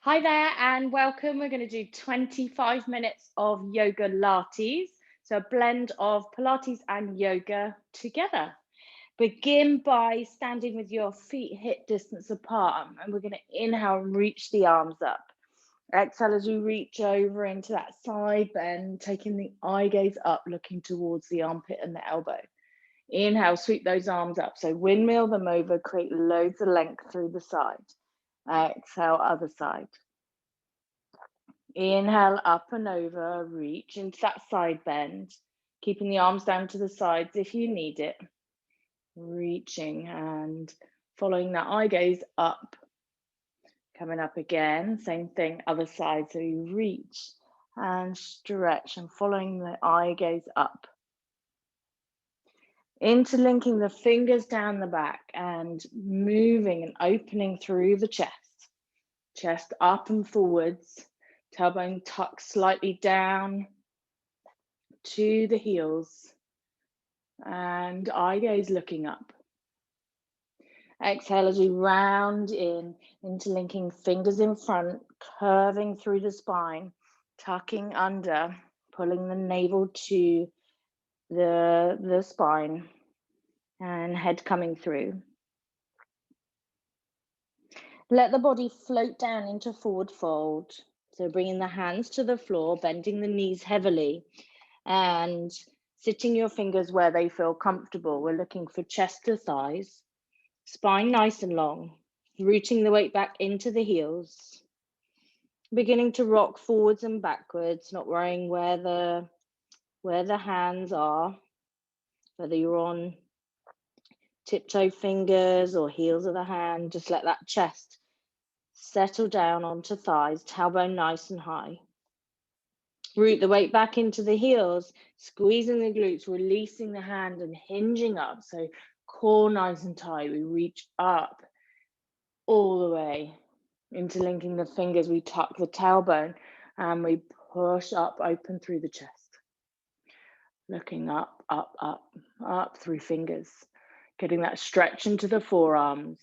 Hi there and welcome. We're going to do 25 minutes of Yogalates. So a blend of Pilates and yoga together. Begin by standing with your feet hip distance apart, and we're going to inhale and reach the arms up. Exhale as we reach over into that side bend, taking the eye gaze up, looking towards the armpit and the elbow. Inhale, sweep those arms up. So windmill them over, create loads of length through the side. Exhale, other side. Inhale, up and over, reach into that side bend, keeping the arms down to the sides if you need it. Reaching and following that eye gaze up. Coming up again, same thing, other side. So you reach and stretch and following the eye gaze up. Interlinking the fingers down the back and moving and opening through the chest. Chest up and forwards. Tailbone tucked slightly down to the heels and eye gaze looking up. Exhale as we round in, interlinking fingers in front, curving through the spine, tucking under, pulling the navel to the spine and head coming through. Let the body float down into forward fold. So bringing the hands to the floor, bending the knees heavily and sitting your fingers where they feel comfortable. We're looking for chest to thighs, spine nice and long, rooting the weight back into the heels. Beginning to rock forwards and backwards, not worrying where the hands are, whether you're on tiptoe fingers or heels of the hand. Just let that chest settle down onto thighs, tailbone nice and high. Root the weight back into the heels, squeezing the glutes, releasing the hand and hinging up. So core nice and tight. We reach up all the way, interlinking the fingers. We tuck the tailbone and we push up, open through the chest. Looking up, up, up, up through fingers. Getting that stretch into the forearms.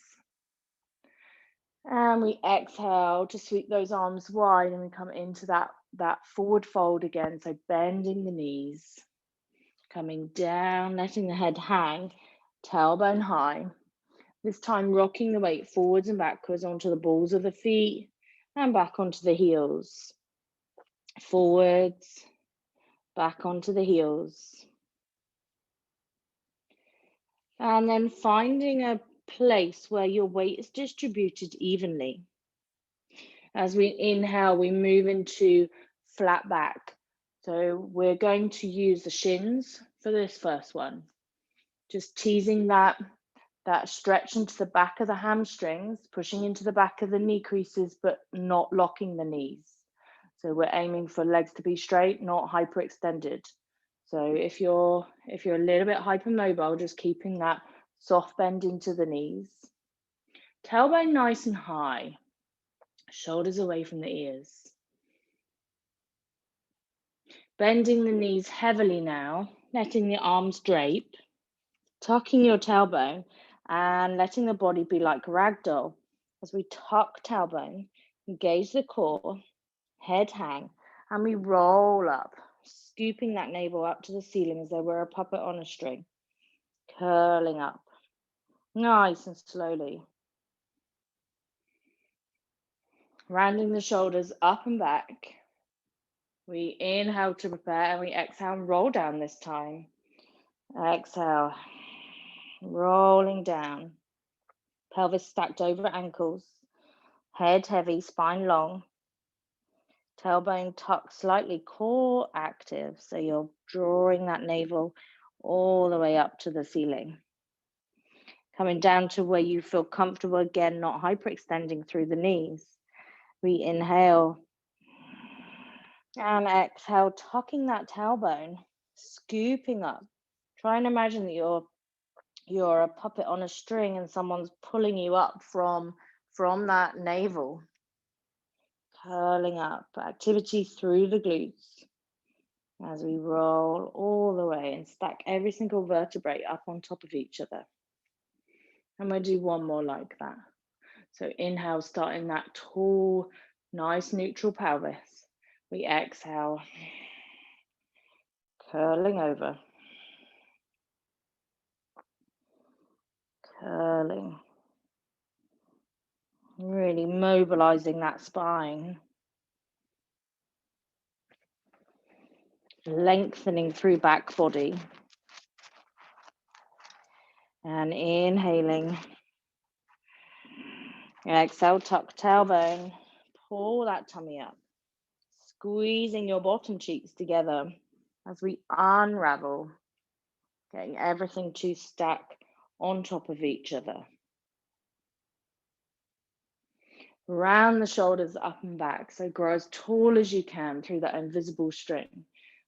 And we exhale to sweep those arms wide and we come into that forward fold again. So bending the knees, coming down, letting the head hang, tailbone high. This time rocking the weight forwards and backwards onto the balls of the feet and back onto the heels. Forwards, back onto the heels. And then finding a place where your weight is distributed evenly. As we inhale, we move into flat back. So we're going to use the shins for this first one. Just teasing that stretch into the back of the hamstrings, pushing into the back of the knee creases, but not locking the knees. So we're aiming for legs to be straight, not hyperextended. So if you're a little bit hypermobile, just keeping that soft bend into the knees. Tailbone nice and high. Shoulders away from the ears. Bending the knees heavily now, letting the arms drape, tucking your tailbone and letting the body be like ragdoll. As we tuck tailbone, engage the core, head hang, and we roll up, scooping that navel up to the ceiling as though we're a puppet on a string, curling up, nice and slowly. Rounding the shoulders up and back. We inhale to prepare and we exhale and roll down this time. Exhale, rolling down. Pelvis stacked over ankles. Head heavy, spine long. Tailbone tucked slightly, core active. So you're drawing that navel all the way up to the ceiling. Coming down to where you feel comfortable again, not hyperextending through the knees. We inhale. And exhale, tucking that tailbone, scooping up. Try and imagine that you're a puppet on a string and someone's pulling you up from that navel. Curling up, activity through the glutes as we roll all the way and stack every single vertebrae up on top of each other. And we'll do one more like that. So inhale, starting that tall, Nice neutral pelvis. We exhale, curling over, curling. Really mobilizing that spine. Lengthening through back body. And inhaling. Exhale, tuck tailbone. Pull that tummy up. Squeezing your bottom cheeks together as we unravel. Getting everything to stack on top of each other. Round the shoulders up and back. So grow as tall as you can through that invisible string.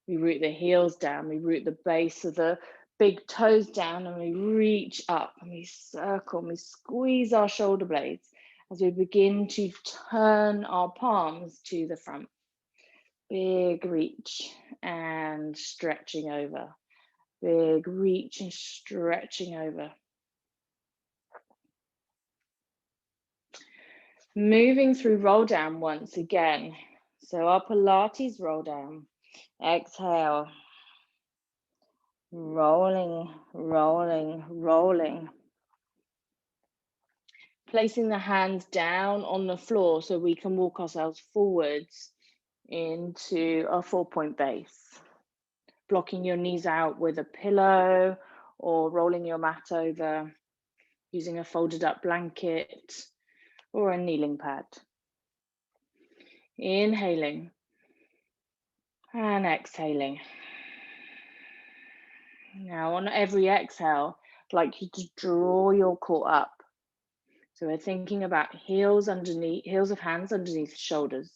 We root the heels down. We root the base of the big toes down, and we reach up and we circle and we squeeze our shoulder blades as we begin to turn our palms to the front. Big reach and stretching over. Big reach and stretching over. Moving through roll down once again. So our Pilates roll down. Exhale. Rolling, rolling, rolling. Placing the hands down on the floor so we can walk ourselves forwards into a 4-point base. Blocking your knees out with a pillow or rolling your mat over, using a folded up blanket or a kneeling pad. Inhaling and exhaling. Now on every exhale, I'd like you to draw your core up. So we're thinking about heels of hands underneath shoulders,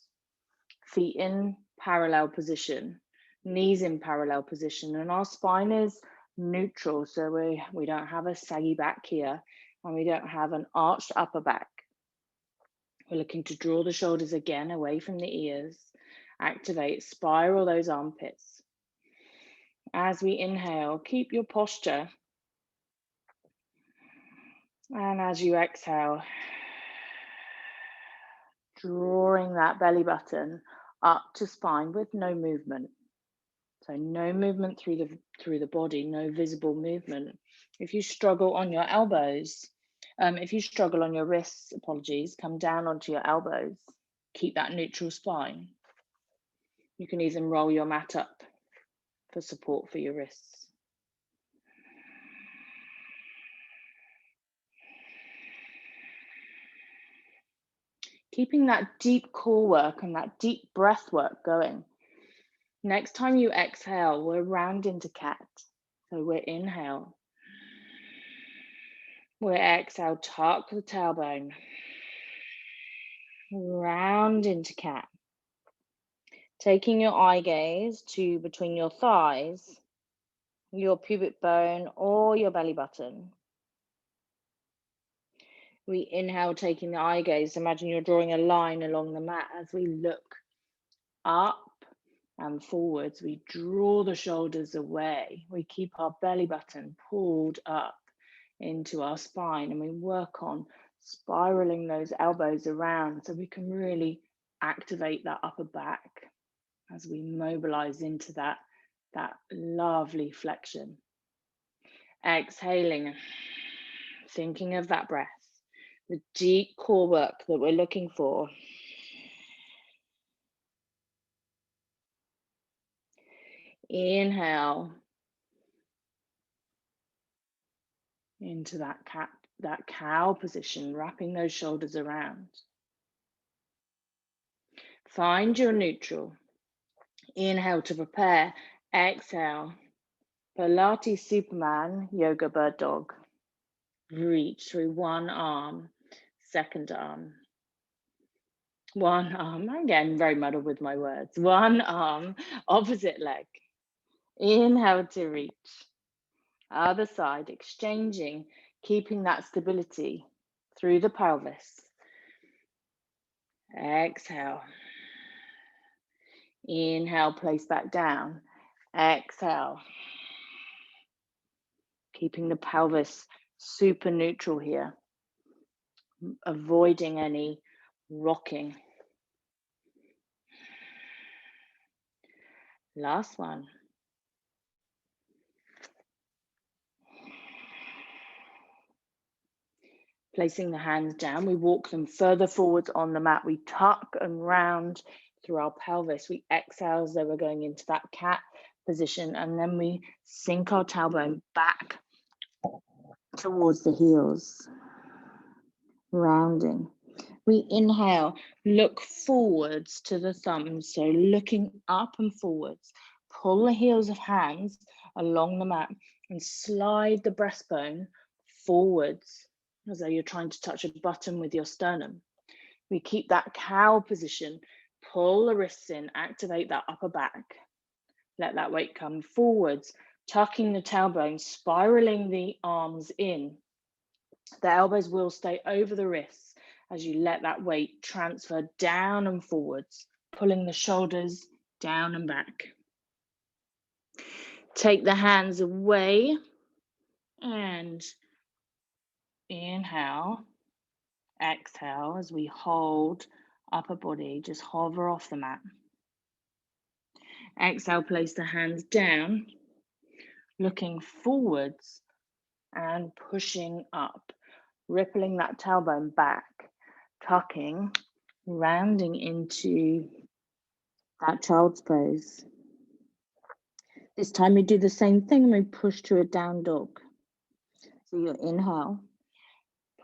feet in parallel position, knees in parallel position, and our spine is neutral. So we don't have a saggy back here, and we don't have an arched upper back. We're looking to draw the shoulders again away from the ears, activate, spiral those armpits. As we inhale, keep your posture. And as you exhale, drawing that belly button up to spine with no movement. So no movement through the body, no visible movement. If you struggle on your elbows, if you struggle on your wrists, apologies, come down onto your elbows. Keep that neutral spine. You can even roll your mat up for support for your wrists. Keeping that deep core work and that deep breath work going. Next time you exhale, we're round into cat. So we're inhale. We're exhale, tuck the tailbone. Round into cat. Taking your eye gaze to between your thighs, your pubic bone, or your belly button. We inhale, taking the eye gaze. Imagine you're drawing a line along the mat as we look up and forwards. We draw the shoulders away. We keep our belly button pulled up into our spine, and we work on spiraling those elbows around so we can really activate that upper back as we mobilize into that lovely flexion. Exhaling, thinking of that breath, the deep core work that we're looking for. Inhale into that cow position, wrapping those shoulders around. Find your neutral. Inhale to prepare. Exhale. Pilates Superman, Yoga Bird Dog. Reach through one arm, second arm. One arm, again, very muddled with my words. One arm, opposite leg. Inhale to reach. Other side, exchanging, keeping that stability through the pelvis. Exhale. Inhale, place back down. Exhale. Keeping the pelvis super neutral here. Avoiding any rocking. Last one. Placing the hands down, we walk them further forwards on the mat. We tuck and round through our pelvis. We exhale as though we're going into that cat position, and then we sink our tailbone back towards the heels, rounding. We inhale, look forwards to the thumbs, so looking up and forwards. Pull the heels of hands along the mat and slide the breastbone forwards as though you're trying to touch a button with your sternum. We keep that cow position, pull the wrists in, activate that upper back. Let that weight come forwards, tucking the tailbone, spiraling the arms in. The elbows will stay over the wrists as you let that weight transfer down and forwards, pulling the shoulders down and back. Take the hands away and inhale, exhale as we hold upper body, just hover off the mat. Exhale, place the hands down, looking forwards and pushing up, rippling that tailbone back, tucking, rounding into that child's pose. This time we do the same thing and we push to a down dog. So you inhale,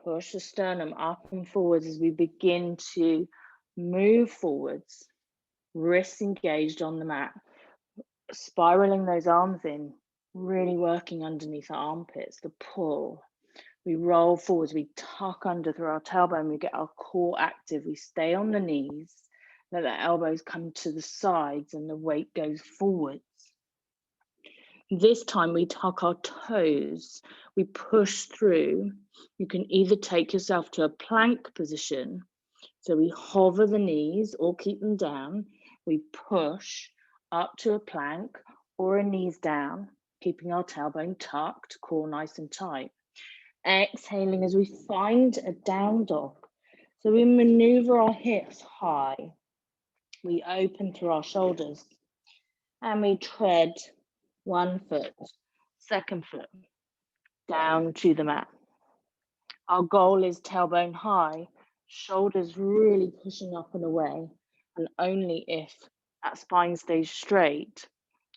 push the sternum up and forwards as we begin to move forwards, wrists engaged on the mat, spiraling those arms in, really working underneath the armpits, the pull. We roll forwards, we tuck under through our tailbone, we get our core active, we stay on the knees, let the elbows come to the sides and the weight goes forwards. This time we tuck our toes, we push through. You can either take yourself to a plank position, so we hover the knees or keep them down. We push up to a plank or a knees down, keeping our tailbone tucked, core nice and tight. Exhaling as we find a down dog. So we maneuver our hips high. We open through our shoulders and we tread one foot, second foot, down to the mat. Our goal is tailbone high, shoulders really pushing up and away, and only if that spine stays straight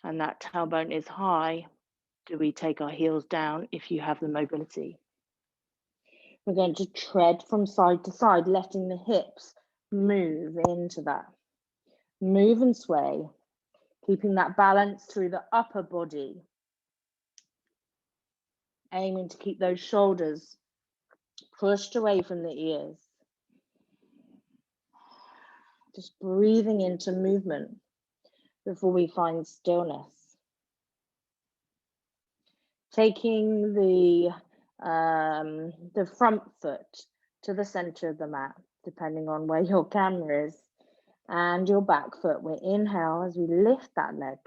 and that tailbone is high do we take our heels down if you have the mobility. We're going to tread from side to side, letting the hips move into that. Move and sway, keeping that balance through the upper body. Aiming to keep those shoulders pushed away from the ears. Just breathing into movement before we find stillness. Taking the front foot to the center of the mat, depending on where your camera is, and your back foot. We inhale as we lift that leg.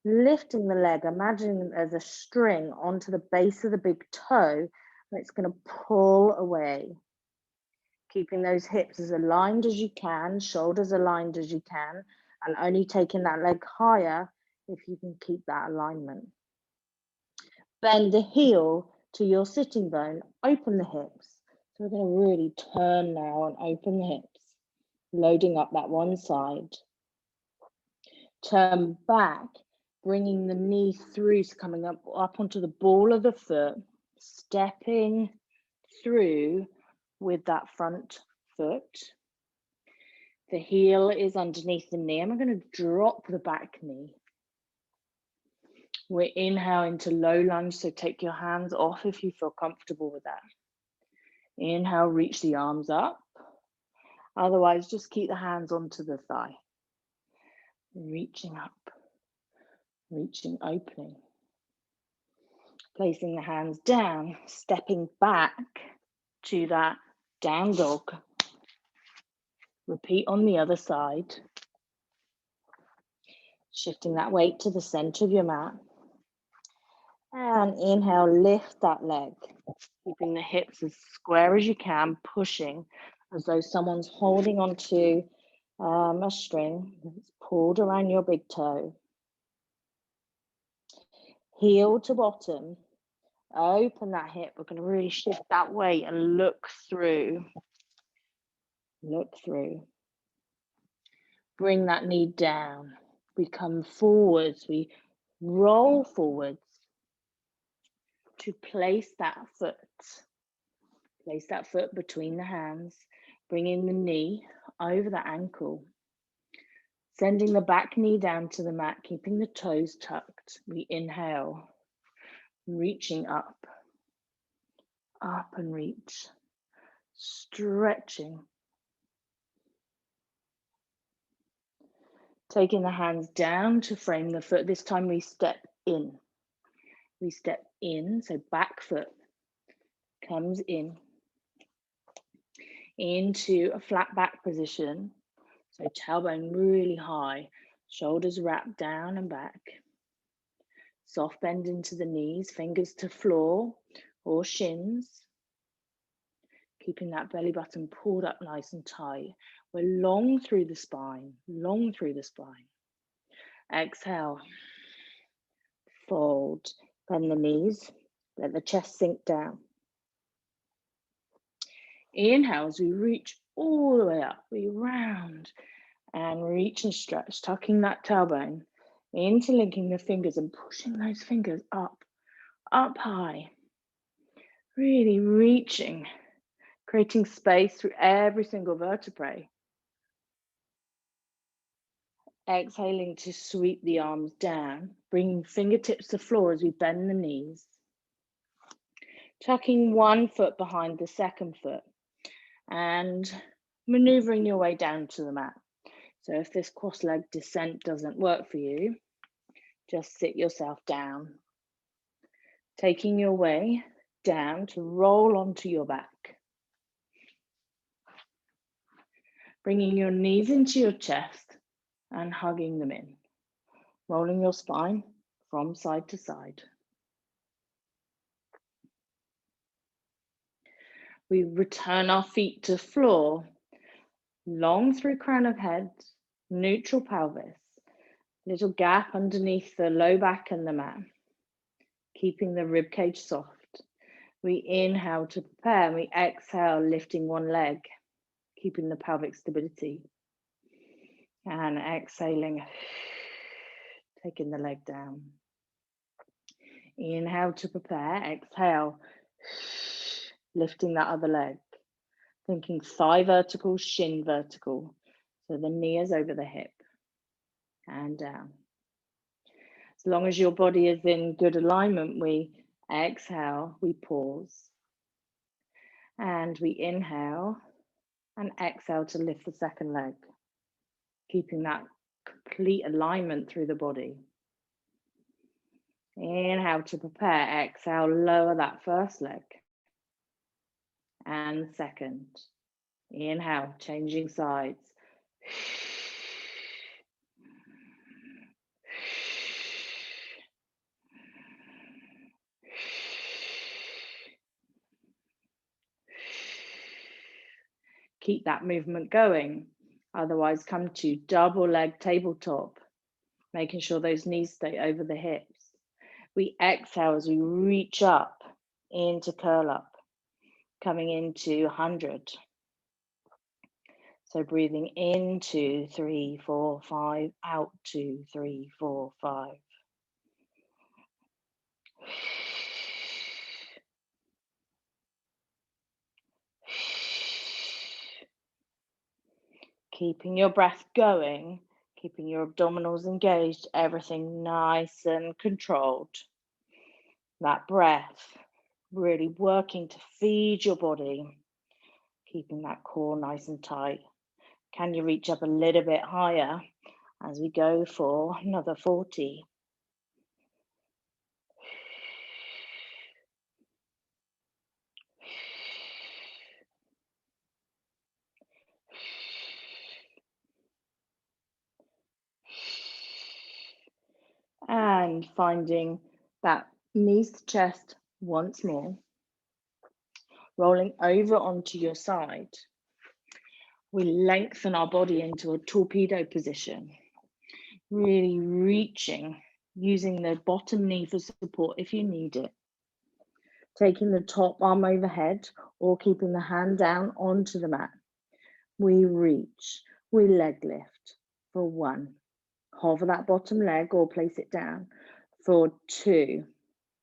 Lifting the leg, imagining there's a string onto the base of the big toe, and it's going to pull away. Keeping those hips as aligned as you can, shoulders aligned as you can, and only taking that leg higher if you can keep that alignment. Bend the heel to your sitting bone, open the hips. So we're going to really turn now and open the hips, loading up that one side. Turn back, bringing the knee through, so coming up onto the ball of the foot, stepping through with that front foot. The heel is underneath the knee, and we're going to drop the back knee. We're inhaling to low lunge, so take your hands off if you feel comfortable with that. Inhale, reach the arms up. Otherwise, just keep the hands onto the thigh. Reaching up, reaching, opening. Placing the hands down, stepping back to that down dog. Repeat on the other side. Shifting that weight to the center of your mat. And inhale, lift that leg, keeping the hips as square as you can, pushing as though someone's holding onto a string that's pulled around your big toe. Heel to bottom. Open that hip. We're going to really shift that weight and look through. Look through. Bring that knee down. We come forwards. We roll forwards to place that foot. Place that foot between the hands. Bringing the knee over the ankle. Sending the back knee down to the mat, keeping the toes tucked. We inhale. Reaching up and reach, stretching. Taking the hands down to frame the foot. This time we step in. We step in, so back foot comes in into a flat back position. So tailbone really high, shoulders wrapped down and back. Soft bend into the knees, fingers to floor or shins. Keeping that belly button pulled up nice and tight. We're long through the spine, long through the spine. Exhale, fold, bend the knees, let the chest sink down. Inhale as we reach all the way up, we round and reach and stretch, tucking that tailbone, interlinking the fingers and pushing those fingers up high. Really reaching, creating space through every single vertebrae. Exhaling to sweep the arms down, bringing fingertips to floor as we bend the knees. Tucking one foot behind the second foot and maneuvering your way down to the mat. So if this cross-leg descent doesn't work for you, just sit yourself down. Taking your way down to roll onto your back. Bringing your knees into your chest and hugging them in. Rolling your spine from side to side. We return our feet to floor, long through crown of head, neutral pelvis, little gap underneath the low back and the mat, keeping the rib cage soft. We inhale to prepare and we exhale, lifting one leg, keeping the pelvic stability. And exhaling, taking the leg down. Inhale to prepare, exhale, lifting that other leg. Thinking thigh vertical, shin vertical. So the knee is over the hip and down. As long as your body is in good alignment, we exhale, we pause. And we inhale and exhale to lift the second leg. Keeping that complete alignment through the body. Inhale to prepare, exhale, lower that first leg. And second. Inhale, changing sides. Keep that movement going. Otherwise, come to double leg tabletop, making sure those knees stay over the hips. We exhale as we reach up into curl up, coming into 100. So breathing in 2, 3, 4, 5, out 2, 3, 4, 5. Keeping your breath going, keeping your abdominals engaged, everything nice and controlled. That breath really working to feed your body, keeping that core nice and tight. Can you reach up a little bit higher as we go for another 40? And finding that knees to chest once more. Rolling over onto your side. We lengthen our body into a torpedo position, really reaching, using the bottom knee for support if you need it. Taking the top arm overhead or keeping the hand down onto the mat. We reach, we leg lift for 1. Hover that bottom leg or place it down for 2.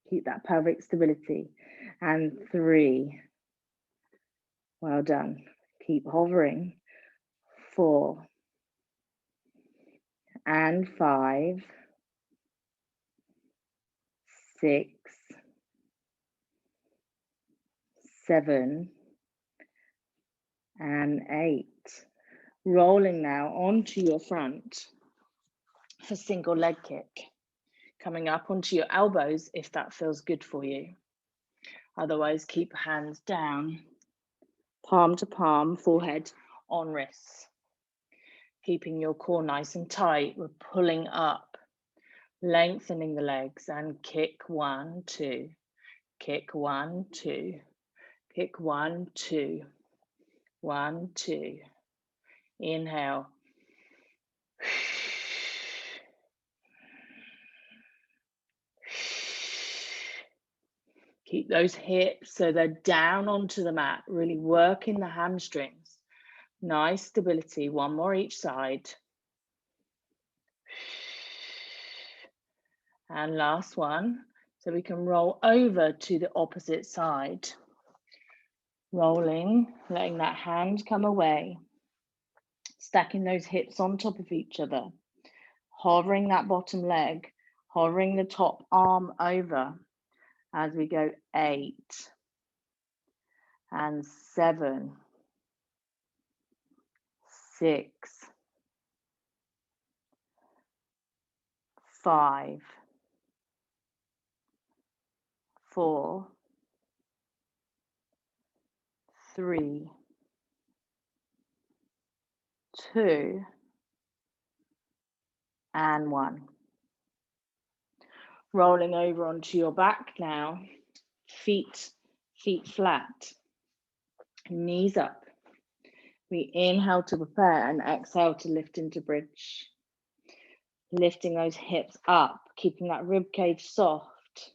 Keep that pelvic stability. And 3. Well done. Keep hovering. 4. And 5. 6. 7. And 8. Rolling now onto your front for single leg kick. Coming up onto your elbows if that feels good for you. Otherwise, keep hands down, palm to palm, forehead on wrists. Keeping your core nice and tight, we're pulling up, lengthening the legs and kick 1, 2, kick 1, 2, kick 1, 2, 1, 2. Inhale. Keep those hips so they're down onto the mat, really working the hamstrings. Nice stability, 1 more each side. And last one, so we can roll over to the opposite side. Rolling, letting that hand come away. Stacking those hips on top of each other. Hovering that bottom leg, hovering the top arm over as we go 8 and 7, 6, 5, 4, 3, 2, and 1. Rolling over onto your back now, feet flat, knees up. We inhale to prepare and exhale to lift into bridge. Lifting those hips up, keeping that rib cage soft.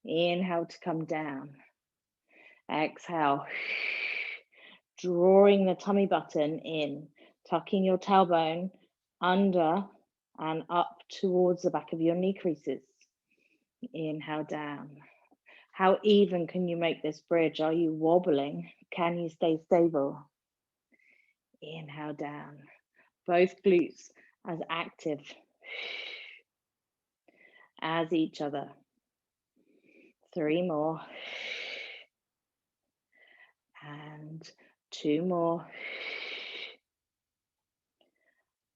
Inhale to come down. Exhale, drawing the tummy button in, tucking your tailbone under and up towards the back of your knee creases. Inhale down. How even can you make this bridge? Are you wobbling? Can you stay stable? Inhale down. Both glutes as active as each other. 3 more. And 2 more.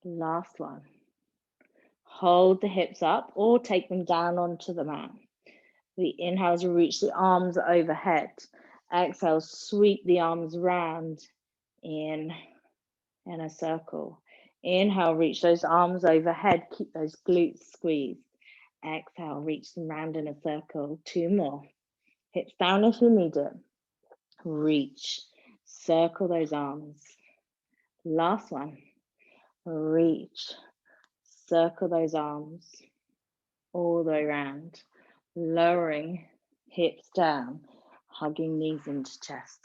Last one. Hold the hips up or take them down onto the mat. The inhale to reach the arms overhead. Exhale, sweep the arms round in a circle. Inhale, reach those arms overhead. Keep those glutes squeezed. Exhale, reach them round in a circle. 2 more. Hips down if you need it. Reach. Circle those arms. Last one. Reach. Circle those arms all the way around. Lowering hips down, hugging knees into chest.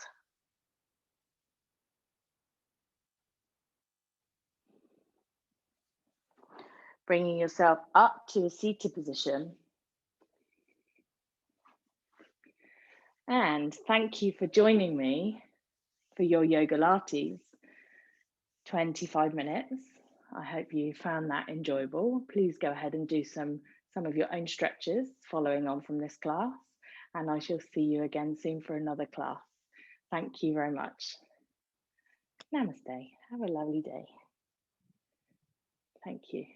Bringing yourself up to a seated position. And thank you for joining me for your Yogalates, 25 minutes. I hope you found that enjoyable. Please go ahead and do some of your own stretches following on from this class. And I shall see you again soon for another class. Thank you very much. Namaste. Have a lovely day. Thank you.